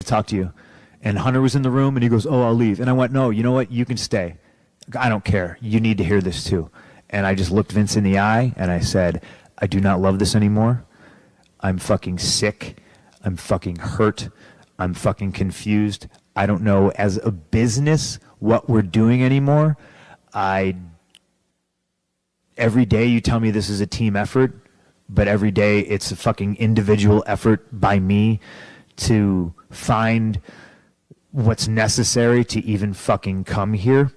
talk to you. And Hunter was in the room, and he goes, oh, I'll leave. And I went, no, you know what? You can stay. I don't care. You need to hear this too. And I just looked Vince in the eye, and I said, I do not love this anymore. I'm fucking sick. I'm fucking hurt. I'm fucking confused. I don't know as a business what we're doing anymore. Every day you tell me this is a team effort, but every day it's a fucking individual effort by me to find what's necessary to even fucking come here.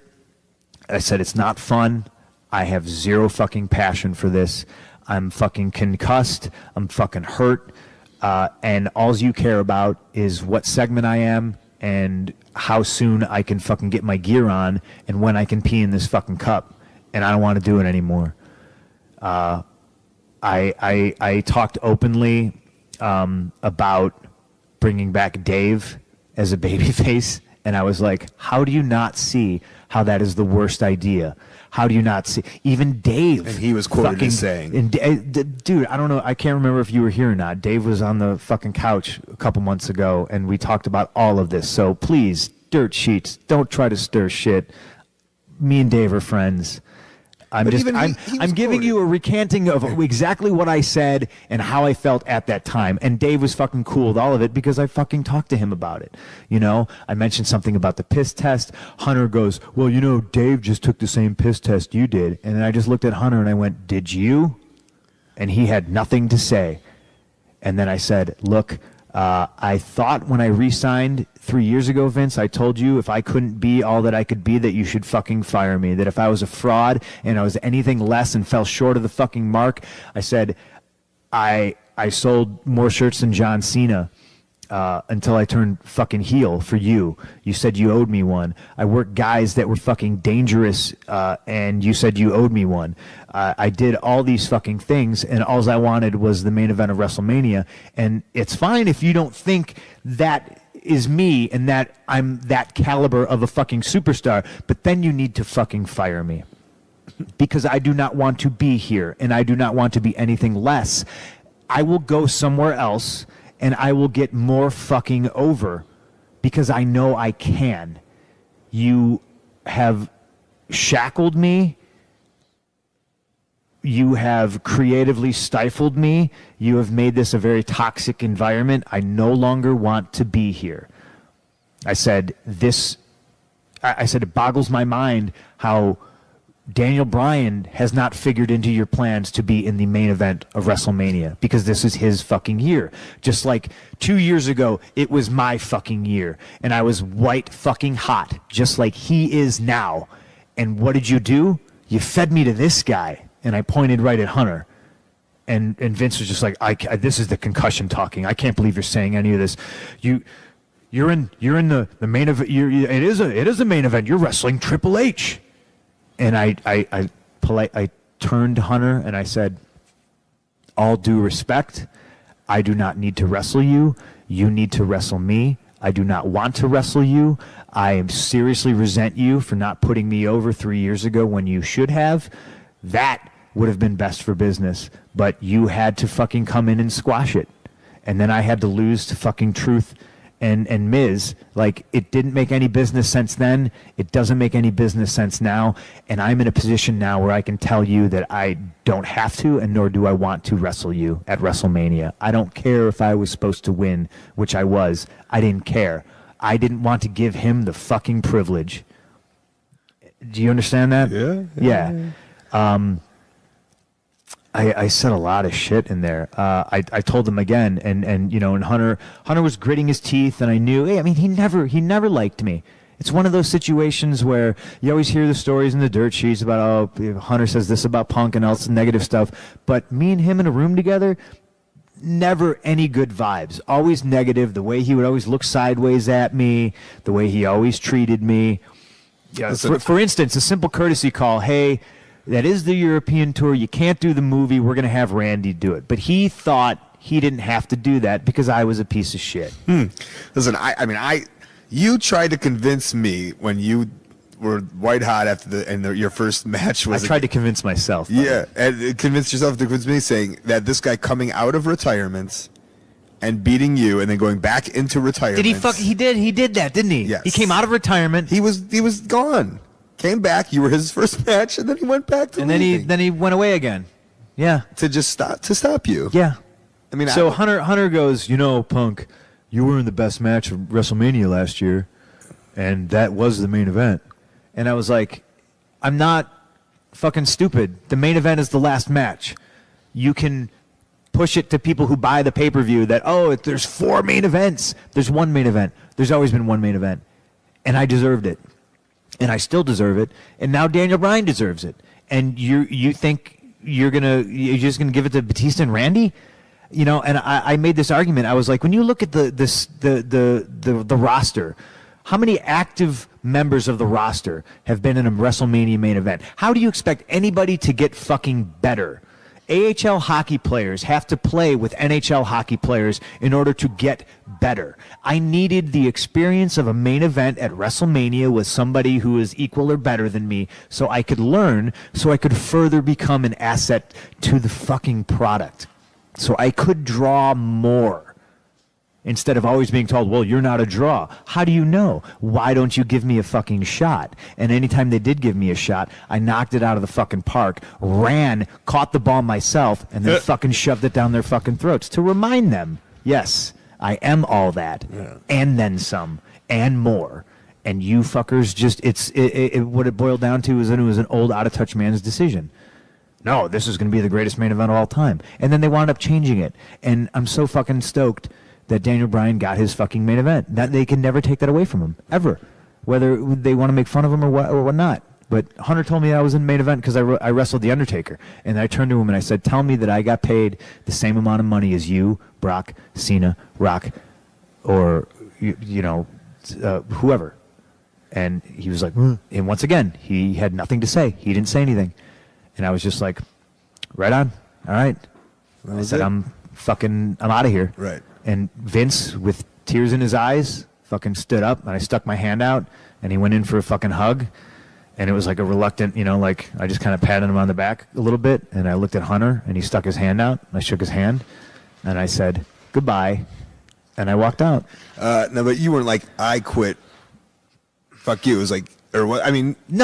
I said it's not fun. I have zero fucking passion for this. I'm fucking concussed. I'm fucking hurt. And all you care about is what segment I am and how soon I can fucking get my gear on and when I can pee in this fucking cup. And I don't want to do it anymore. I talked openly about bringing back Dave as a babyface, and I was like, how do you not see how that is the worst idea? How do you not see? Even Dave. And he was quoted as saying. Dude, I don't know. I can't remember if you were here or not. Dave was on the fucking couch a couple months ago, and we talked about all of this. So please, dirt sheets, don't try to stir shit. Me and Dave are friends. I'm giving you a recanting of exactly what I said and how I felt at that time. And Dave was fucking cool with all of it because I fucking talked to him about it. You know, I mentioned something about the piss test. Hunter goes, well, you know, Dave just took the same piss test you did. And then I just looked at Hunter and I went, did you? And he had nothing to say. And then I said, look, I thought when I re-signed 3 years ago, Vince, I told you if I couldn't be all that I could be, that you should fucking fire me. That if I was a fraud and I was anything less and fell short of the fucking mark, I said I sold more shirts than John Cena until I turned fucking heel for you. You said you owed me one. I worked guys that were fucking dangerous and you said you owed me one. I did all these fucking things, and all I wanted was the main event of WrestleMania. And it's fine if you don't think that is me and that I'm that caliber of a fucking superstar, but then you need to fucking fire me. Because I do not want to be here, and I do not want to be anything less. I will go somewhere else, and I will get more fucking over because I know I can. You have shackled me. You have creatively stifled me. You have made this a very toxic environment. I no longer want to be here. I said, it boggles my mind how Daniel Bryan has not figured into your plans to be in the main event of WrestleMania because this is his fucking year. Just like 2 years ago, it was my fucking year. And I was white fucking hot, just like he is now. And what did you do? You fed me to this guy. And I pointed right at Hunter. And Vince was just like, this is the concussion talking. I can't believe you're saying any of this. You're in the main event. It is a main event. You're wrestling Triple H. And I turned to Hunter and I said, all due respect, I do not need to wrestle you. You need to wrestle me. I do not want to wrestle you. I seriously resent you for not putting me over 3 years ago when you should have. That would have been best for business, but you had to fucking come in and squash it. And then I had to lose to fucking Truth and Miz. Like, it didn't make any business sense then. It doesn't make any business sense now. And I'm in a position now where I can tell you that I don't have to, and nor do I want to wrestle you at WrestleMania. I don't care if I was supposed to win, which I was. I didn't care. I didn't want to give him the fucking privilege. Do you understand that? Yeah. I said a lot of shit in there. I told him again, and you know, and Hunter was gritting his teeth, and I knew, hey, I mean, he never liked me. It's one of those situations where you always hear the stories in the dirt sheets about, oh, Hunter says this about Punk and all this negative stuff, but me and him in a room together, never any good vibes. Always negative. The way he would always look sideways at me, the way he always treated me. Yeah. For instance, a simple courtesy call. Hey, that is the European tour. You can't do the movie. We're going to have Randy do it. But he thought he didn't have to do that because I was a piece of shit. Listen, you tried to convince me when you were white hot after your first match was. I tried to convince myself. Yeah, and convince yourself to convince me, saying that this guy coming out of retirement, and beating you and then going back into retirement. He did that, didn't he? Yes. He came out of retirement. He was gone. Came back. You were his first match, and then he went back to. And then he went away again. Yeah. To stop you. Yeah. I mean, so Hunter goes, Punk, you were in the best match of WrestleMania last year, and that was the main event. And I was like, I'm not fucking stupid. The main event is the last match. You can push it to people who buy the pay-per-view that, there's 4 main events. There's one main event. There's always been one main event. And I deserved it. And I still deserve it. And now Daniel Bryan deserves it. And you think you're just gonna give it to Batista and Randy? And I made this argument. I was like, when you look at the roster, how many active members of the roster have been in a WrestleMania main event? How do you expect anybody to get fucking better? AHL hockey players have to play with NHL hockey players in order to get better. I needed the experience of a main event at WrestleMania with somebody who is equal or better than me so I could learn, so I could further become an asset to the fucking product. So I could draw more. Instead of always being told, well, you're not a draw. How do you know? Why don't you give me a fucking shot? And anytime they did give me a shot, I knocked it out of the fucking park, ran, caught the ball myself, and then fucking shoved it down their fucking throats to remind them, yes, I am all that, and then some, and more. And you fuckers just, what it boiled down to is that it was an old, out-of-touch man's decision. No, this is going to be the greatest main event of all time. And then they wound up changing it. And I'm so fucking stoked that Daniel Bryan got his fucking main event. That they can never take that away from him, ever. Whether they want to make fun of him or what not. But Hunter told me I was in the main event because I wrestled The Undertaker. And I turned to him and I said, tell me that I got paid the same amount of money as you, Brock, Cena, Rock, or, whoever. And he was like, and once again, he had nothing to say. He didn't say anything. And I was just like, right on. All right. I said, I'm out of here. Right. And Vince, with tears in his eyes, fucking stood up, and I stuck my hand out, and he went in for a fucking hug. And it was like a reluctant, I just kind of patted him on the back a little bit, and I looked at Hunter, and he stuck his hand out, and I shook his hand, and I said, goodbye, and I walked out. No, but you weren't like, I quit. Fuck you. It was like, or what? I mean,